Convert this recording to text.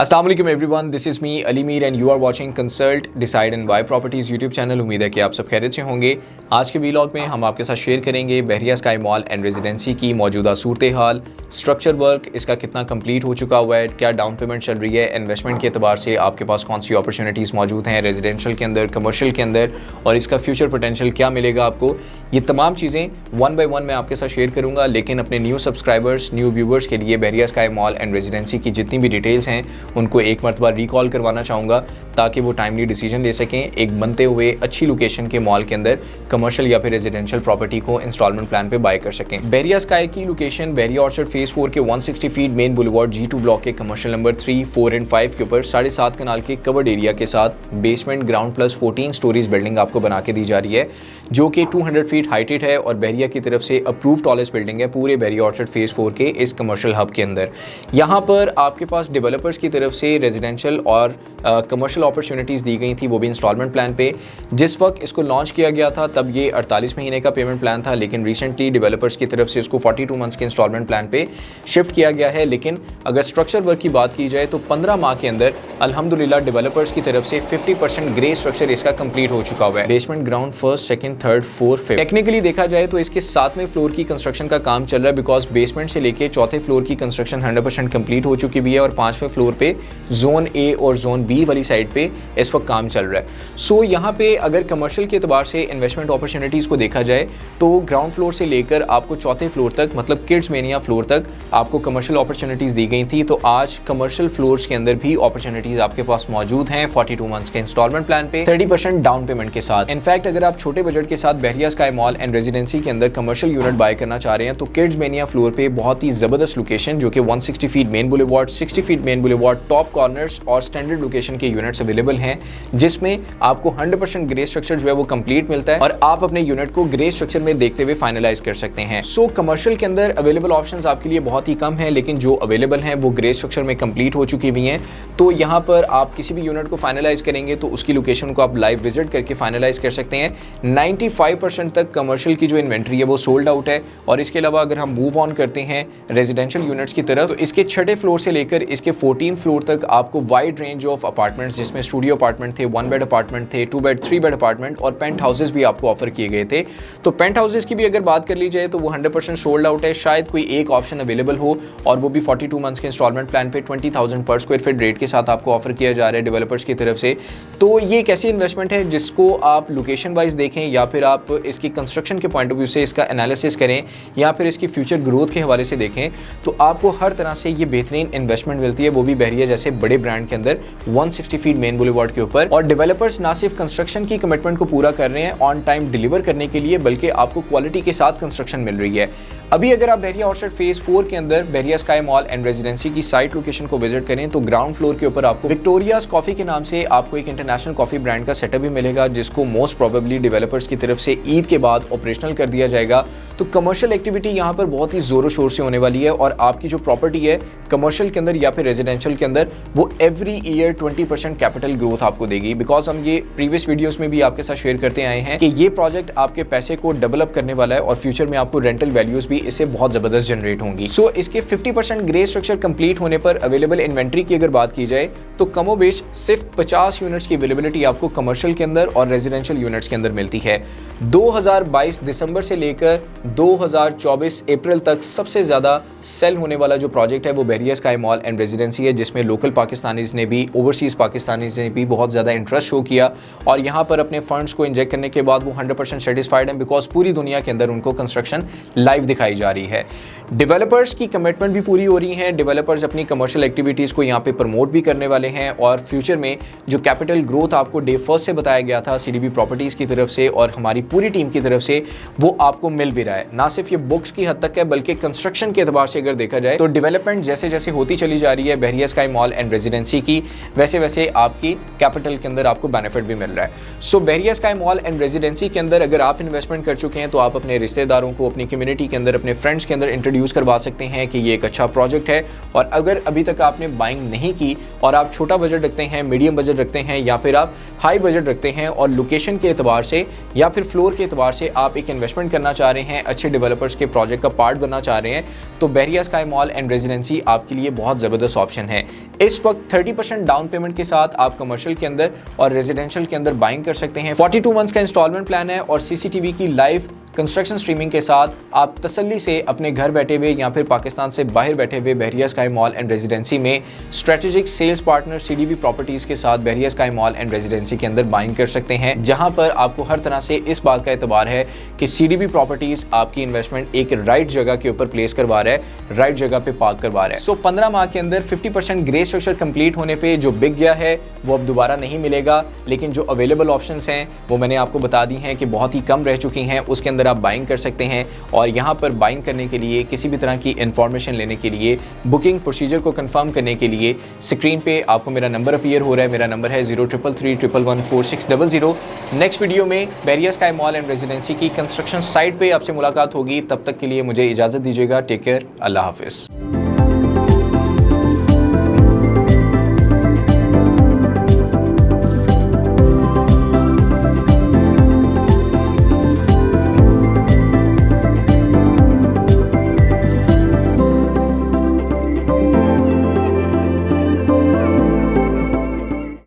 अस्सलाम वालेकुम everyone, this is me Ali Mir and you are watching consult decide and buy properties YouTube channel. उम्मीद है कि आप सब खैरियत से होंगे। आज के वीलॉग में हम आपके साथ शेयर करेंगे बहरिया स्काई मॉल एंड रेजिडेंसी की मौजूदा सूरत हाल, स्ट्रक्चर वर्क इसका कितना कंप्लीट हो चुका हुआ है, क्या डाउन पेमेंट चल रही है, इन्वेस्टमेंट के अतबार से आपके पास कौन सी अपॉर्चुनिटीज़ मौजूद हैं रेजिडेंशियल के अंदर, कमर्शियल के अंदर, और इसका फ्यूचर पोटेंशियल क्या मिलेगा आपको। ये तमाम चीज़ें वन बाय वन मैं आपके साथ शेयर करूँगा। लेकिन अपने न्यू सब्सक्राइबर्स, न्यू व्यूवर्स के लिए बहरिया स्काई मॉल एंड रेजिडेंसी की जितनी भी डिटेल्स हैं उनको एक मरतबा रिकॉल करवाना चाहूँगा ताकि वो टाइमली डिसीजन ले सकें एक बनते हुए अच्छी लोकेशन के मॉल के अंदर कमर्शियल या फिर रेजिडेंशियल प्रॉपर्टी को इंस्टॉलमेंट प्लान पे बाय कर सकें। बहरिया स्काई की लोकेशन बहरिया ऑर्चर्ड फेज 4 के 160 feet main boulevard G2 block के कमर्शियल नंबर 3, 4 एंड 5 के ऊपर 7.5 कनाल के कवर्ड एरिया के साथ basement ground plus 14 stories building आपको बना के दी जा रही है, जो कि 200 फीट हाइटेड है और बहरिया की तरफ से अप्रूव टॉलेस्ट बिल्डिंग है पूरे बहरिया ऑर्चर्ड फेज 4 के इस कमर्शियल हब के अंदर। यहाँ पर आपके पास डेवलपर्स की तरफ से रेजिडेंशियल और कमर्शियल अपॉर्चुनिटीज़ दी गई थी, वो भी इंस्टॉलमेंट प्लान पे। जिस वक्त इसको लॉन्च किया गया था तब ये 48 महीने का पेमेंट प्लान था, लेकिन रिसेंटली डेवलपर्स की तरफ से इसको 42 मंथ्स के इंस्टॉलमेंट प्लान पे शिफ्ट किया गया है। लेकिन अगर स्ट्रक्चर वर्क की बात की जाए तो 15 माह के अंदर अल्हम्दुलिल्लाह डेवलपर्स की तरफ से 50% ग्रे स्ट्रक्चर इसका कंप्लीट हो चुका हुआ है। Basement ground first, second, third, fourth, fifth. Technically देखा जाए तो इसके 7वें फ्लोर की कंस्ट्रक्शन का काम चल रहा है, बिकॉज बेसमेंट से लेके 4थे फ्लोर की कंस्ट्रक्शन 100% कंप्लीट हो चुकी हुई है और 5वें फ्लोर पे जोन ए और जोन बी वाली साइड पे इस वक्त काम चल रहा है। सो यहाँ पे अगर कमर्शियल के एतबार से इन्वेस्टमेंट अपॉर्चुनिटीज़ को देखा जाए तो ग्राउंड फ्लोर से लेकर आपको 4थे फ्लोर तक, मतलब किड्स मेनिया फ्लोर तक आपको कमर्शियल अपॉर्चुनिटीज़ दी गई थी। तो आज कमर्शियल फ्लोर्स के अंदर भी अपॉर्चुनिटीज़ आपके पास मौजूद हैं 42 मंथ्स के इंस्टॉलमेंट प्लान पे 30% डाउन पेमेंट के साथ। इनफैक्ट अगर आप छोटे बजट के साथ Bahria sky mall and residency के अंदर कमर्शियल यूनिट बाय करना चाह रहे हैं तो किड्स मेनिया फ्लोर पे बहुत ही ज़बरदस्त लोकेशन, जो कि 160 feet main boulevard, 60 feet main boulevard, top corners और स्टैंडर्ड लोकेशन के यूनिट्स अवेलेबल हैं, जिसमें आपको 100% ग्रे स्ट्रक्चर जो है वो कंप्लीट मिलता है और आप अपने यूनिट को ग्रे स्ट्रक्चर में देखते हुए फाइनलाइज कर सकते हैं। सो कमर्शियल के अंदर अवेलेबल ऑप्शंस आपके लिए बहुत ही कम है, लेकिन जो अवेलेबल हैं वो ग्रे स्ट्रक्चर में कंप्लीट हो चुकी हुई हैं। तो यहाँ पर आप किसी भी यूनिट को फाइनलाइज करेंगे तो उसकी लोकेशन को आप लाइव विजिट करके फाइनलाइज कर सकते हैं। 95% तक कमर्शियल की जो इन्वेंट्री है वो सोल्ड आउट है। और इसके अलावा अगर हम मूव ऑन करते हैं रेजिडेंशियल यूनिट्स की तरफ तो इसके 6ठे फ्लोर से लेकर इसके 14th फ्लोर तक आपको वाइड रेंज ऑफ अपार्टमेंट्स, जिसमें स्टूडियो अपार्टमेंट थे, 1 बेड अपार्टमेंट थे, 2 बेड 3 बेड अपार्टमेंट और पेंट हाउसेज भी आपको ऑफर किए गए थे। तो पेंट हाउसेज की भी अगर बात कर ली जाए तो वो 100% सोल्ड आउट है। शायद कोई एक ऑप्शन अवेलेबल हो और वो भी 42 मंथ्स के इंस्टॉलमेंट प्लान पे 20,000 पर स्क्वायर फीट रेट के साथ आपको ऑफर किया जा रहा है डेवलपर्स की तरफ से। तो ये एक ऐसी इन्वेस्टमेंट है जिसको आप लोकेशन वाइज देखें या फिर आप इसकी कंस्ट्रक्शन के पॉइंट ऑफ व्यू से इसका एनालिसिस करें या फिर इसकी फ्यूचर ग्रोथ के हवाले से देखें तो आपको हर तरह से ये बेहतरीन इन्वेस्टमेंट मिलती है, वो भी बहरिया जैसे बड़े ब्रांड के अंदर 160 फीट मेन बुलेवार्ड के ऊपर। और डेवलपर्स ना सिर्फ कंस्ट्रक्शन की कमिटमेंट को पूरा कर रहे हैं ऑन टाइम डिलीवर करने के लिए, बल्कि आपको क्वालिटी के साथ कंस्ट्रक्शन मिल रही है। अभी अगर आप बहरिया ऑर्चर्ड फेज 4 के अंदर बहरिया स्काई मॉल एंड रेजिडेंसी की साइट लोकेशन को विजिट करें तो ग्राउंड फ्लोर के ऊपर आपको विक्टोरियाज कॉफी के नाम से आपको एक इंटरनेशनल कॉफी ब्रांड का सेटअप भी मिलेगा, जिसको मोस्ट प्रोबेबली डेवलपर्स की तरफ से ईद के बाद ऑपरेशनल कर दिया जाएगा। तो कमर्शियल एक्टिविटी यहाँ पर बहुत ही जोरों शोर से होने वाली है और आपकी जो प्रॉपर्टी है कमर्शियल के अंदर या फिर रेजिडेंशियल के अंदर वो एवरी ईयर 20% कैपिटल ग्रोथ आपको देगी। बिकॉज हम ये प्रीवियस वीडियोस में भी आपके साथ शेयर करते आए हैं कि ये प्रोजेक्ट आपके पैसे को डेवलप करने वाला है और फ्यूचर में आपको रेंटल वैल्यूज भी इससे बहुत जबरदस्त जनरेट होंगी। सो इसके 50% ग्रे स्ट्रक्चर कंप्लीट होने पर अवेलेबल इन्वेंट्री की अगर बात की जाए तो कमोबेश सिर्फ 50 यूनिट्स की अवेलेबिलिटी आपको कमर्शियल के अंदर और रेजिडेंशियल यूनिट्स के अंदर मिलती है। 2022 दिसंबर से लेकर 2024 अप्रैल तक सबसे ज्यादा सेल होने वाला जो प्रोजेक्ट है वो बहरिया स्काई मॉल एंड रेजिडेंसी है, जिसमें लोकल पाकिस्तानीज ने भी, ओवरसीज पाकिस्तानीज ने भी बहुत ज़्यादा इंटरेस्ट शो किया और यहाँ पर अपने फंड्स को इंजेक्ट करने के बाद वो 100% सेटिस्फाइड हैं, बिकॉज पूरी दुनिया के अंदर उनको कंस्ट्रक्शन लाइव दिखाई जा रही है। डेवलपर्स की कमिटमेंट भी पूरी हो रही है। डेवलपर्स अपनी कमर्शियल एक्टिविटीज़ को यहाँ पे प्रमोट भी करने वाले हैं और फ्यूचर में जो कैपिटल ग्रोथ आपको डे फर्स्ट से बताया गया था CDB प्रॉपर्टीज़ की तरफ से और हमारी पूरी टीम की तरफ से, वो आपको मिल भी रहा है। ना सिर्फ ये बुक्स की हद तक है बल्कि कंस्ट्रक्शन के एतबार से अगर देखा जाए तो डेवलपमेंट जैसे जैसे होती चली जा रही है बहरिया स्काई मॉल एंड रेजिडेंसी की, वैसे वैसे आपकी कैपिटल के अंदर आपको बेनिफिट भी मिल रहा है। सो बहरिया स्काई मॉल एंड रेजिडेंसी के अंदर अगर आप इन्वेस्टमेंट कर चुके हैं तो आप अपने रिश्तेदारों को, अपनी कम्युनिटी के अंदर, अपने फ्रेंड्स के अंदर इंट्रोड्यूस करवा सकते हैं कि ये एक अच्छा प्रोजेक्ट है। और अगर अभी तक आपने बाइंग नहीं की और आप छोटा बजट रखते हैं, मीडियम बजट रखते हैं या फिर आप हाई बजट रखते हैं और लोकेशन के एतबार से या फिर फ्लोर के एतबार से आप एक इन्वेस्टमेंट करना चाह रहे हैं अच्छे डेवलपर्स के प्रोजेक्ट का पार्ट बनना चाह रहे हैं, तो बहरिया स्काई मॉल एंड रेजिडेंसी आपके लिए बहुत ज़बरदस्त ऑप्शन है। इस वक्त 30% डाउन पेमेंट के साथ आप कमर्शियल के अंदर और रेजिडेंशियल के अंदर बाइंग कर सकते हैं। 42 मंथ्स का इंस्टॉलमेंट प्लान है और सीसीटीवी की लाइव कंस्ट्रक्शन स्ट्रीमिंग के साथ आप तसल्ली से अपने घर बैठे हुए या फिर पाकिस्तान से बाहर बैठे हुए Bahria sky mall and residency में strategic sales partner CDB properties के साथ Bahria sky mall and residency के अंदर बाइंग कर सकते हैं, जहां पर आपको हर तरह से इस बात का एतबार है कि सीडीबी प्रॉपर्टीज़ आपकी इन्वेस्टमेंट एक राइट जगह के ऊपर प्लेस करवा रहा है, राइट जगह पे पार्क करवा रहा है। सो 15 माह के अंदर 50% ग्रे स्ट्रक्चर कंप्लीट होने पे जो बिक गया है वो अब दोबारा नहीं मिलेगा, लेकिन जो अवेलेबल ऑप्शंस हैं वो मैंने आपको बता दी हैं कि बहुत ही कम रह चुकी हैं, उसके अंदर आप बाइंग कर सकते हैं। और यहाँ पर बाइंग करने के लिए, किसी भी तरह की इंफॉर्मेशन लेने के लिए, बुकिंग प्रोसीजर को कंफर्म करने के लिए स्क्रीन पे आपको मेरा नंबर अपीयर हो रहा है। मेरा नंबर है 0333114600। नेक्स्ट वीडियो में बहरिया स्काई मॉल एंड रेजिडेंसी की कंस्ट्रक्शन साइट पे आपसे मुलाकात होगी। तब तक के लिए मुझे इजाज़त दीजिएगा। टेक केयर, अल्लाह हाफिज़।